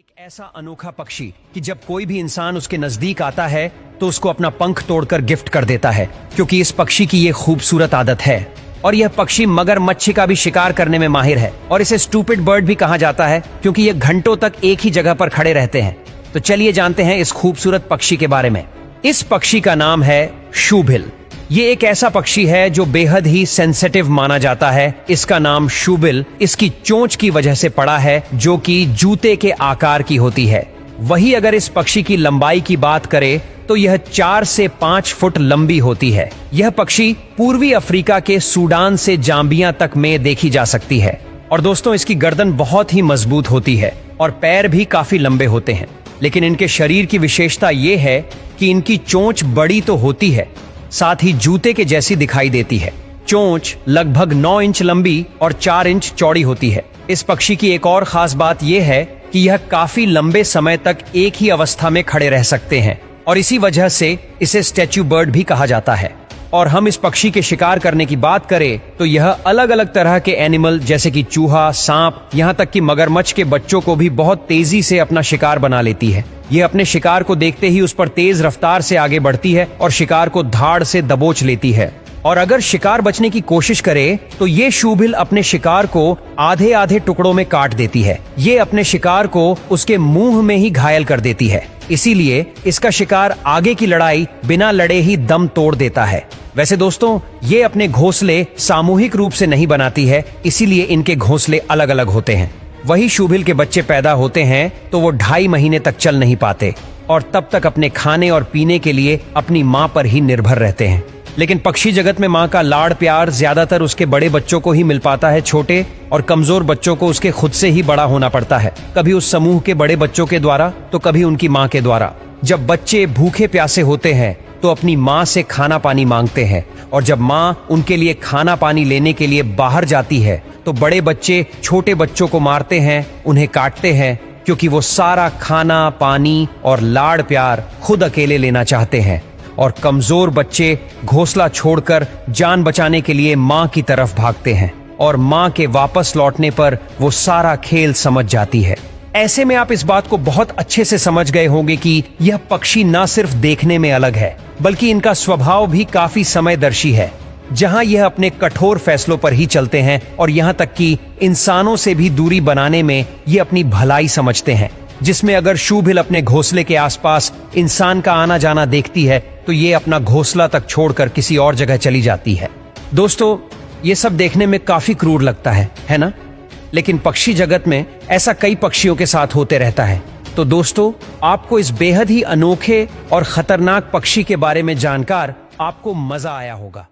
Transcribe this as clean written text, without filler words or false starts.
एक ऐसा अनोखा पक्षी कि जब कोई भी इंसान उसके नजदीक आता है तो उसको अपना पंख तोड़कर गिफ्ट कर देता है, क्योंकि इस पक्षी की ये खूबसूरत आदत है। और यह पक्षी मगरमच्छ का भी शिकार करने में माहिर है और इसे स्टूपिड बर्ड भी कहा जाता है, क्योंकि ये घंटों तक एक ही जगह पर खड़े रहते हैं। तो चलिए जानते हैं इस खूबसूरत पक्षी के बारे में। इस पक्षी का नाम है शूभिल। ये एक ऐसा पक्षी है जो बेहद ही सेंसिटिव माना जाता है। इसका नाम शूभिल इसकी चोंच की वजह से पड़ा है, जो कि जूते के आकार की होती है। वही अगर इस पक्षी की लंबाई की बात करें तो यह 4 से 5 फुट लंबी होती है। यह पक्षी पूर्वी अफ्रीका के सूडान से जाम्बिया तक में देखी जा सकती है। और दोस्तों, इसकी गर्दन बहुत ही मजबूत होती है और पैर भी काफी लंबे होते हैं। लेकिन इनके शरीर की विशेषता ये है कि इनकी चोंच बड़ी तो होती है, साथ ही जूते के जैसी दिखाई देती है। चोंच लगभग 9 इंच लंबी और 4 इंच चौड़ी होती है। इस पक्षी की एक और खास बात यह है कि यह काफी लंबे समय तक एक ही अवस्था में खड़े रह सकते हैं और इसी वजह से इसे स्टैच्यू बर्ड भी कहा जाता है। और हम इस पक्षी के शिकार करने की बात करें तो यह अलग अलग तरह के एनिमल जैसे कि चूहा, सांप, यहाँ तक कि मगरमच्छ के बच्चों को भी बहुत तेजी से अपना शिकार बना लेती है। यह अपने शिकार को देखते ही उस पर तेज रफ्तार से आगे बढ़ती है और शिकार को धाड़ से दबोच लेती है। और अगर शिकार बचने की कोशिश करे तो ये शूभिल अपने शिकार को आधे आधे टुकड़ों में काट देती है। ये अपने शिकार को उसके मुंह में ही घायल कर देती है। इसीलिए इसका शिकार आगे की लड़ाई बिना लड़े ही दम तोड़ देता है। वैसे दोस्तों, ये अपने घोंसले सामूहिक रूप से नहीं बनाती है, इसीलिए इनके घोंसले अलग अलग होते हैं। वही शूभिल के बच्चे पैदा होते हैं तो वो 2.5 महीने तक चल नहीं पाते और तब तक अपने खाने और पीने के लिए अपनी माँ पर ही निर्भर रहते हैं। लेकिन पक्षी जगत में माँ का लाड़ प्यार ज्यादातर उसके बड़े बच्चों को ही मिल पाता है। छोटे और कमजोर बच्चों को उसके खुद से ही बड़ा होना पड़ता है, कभी उस समूह के बड़े बच्चों के द्वारा तो कभी उनकी माँ के द्वारा। जब बच्चे भूखे प्यासे होते हैं तो अपनी माँ से खाना पानी मांगते हैं, और जब माँ उनके लिए खाना पानी लेने के लिए बाहर जाती है तो बड़े बच्चे छोटे बच्चों को मारते हैं, उन्हें काटते हैं, क्योंकि वो सारा खाना पानी और लाड़ प्यार खुद अकेले लेना चाहते हैं। और कमजोर बच्चे घोंसला छोड़कर जान बचाने के लिए माँ की तरफ भागते हैं और माँ के वापस लौटने पर वो सारा खेल समझ जाती है। ऐसे में आप इस बात को बहुत अच्छे से समझ गए होंगे कि यह पक्षी न सिर्फ देखने में अलग है, बल्कि इनका स्वभाव भी काफी समयदर्शी है, जहां यह अपने कठोर फैसलों पर ही चलते हैं और यहां तक कि इंसानों से भी दूरी बनाने में ये अपनी भलाई समझते हैं। जिसमें अगर शूभिल अपने घोंसले के आसपास इंसान का आना जाना देखती है तो ये अपना घोंसला तक छोड़कर किसी और जगह चली जाती है। दोस्तों, ये सब देखने में काफी क्रूर लगता है ना? लेकिन पक्षी जगत में ऐसा कई पक्षियों के साथ होते रहता है। तो दोस्तों, आपको इस बेहद ही अनोखे और खतरनाक पक्षी के बारे में जानकर आपको मजा आया होगा।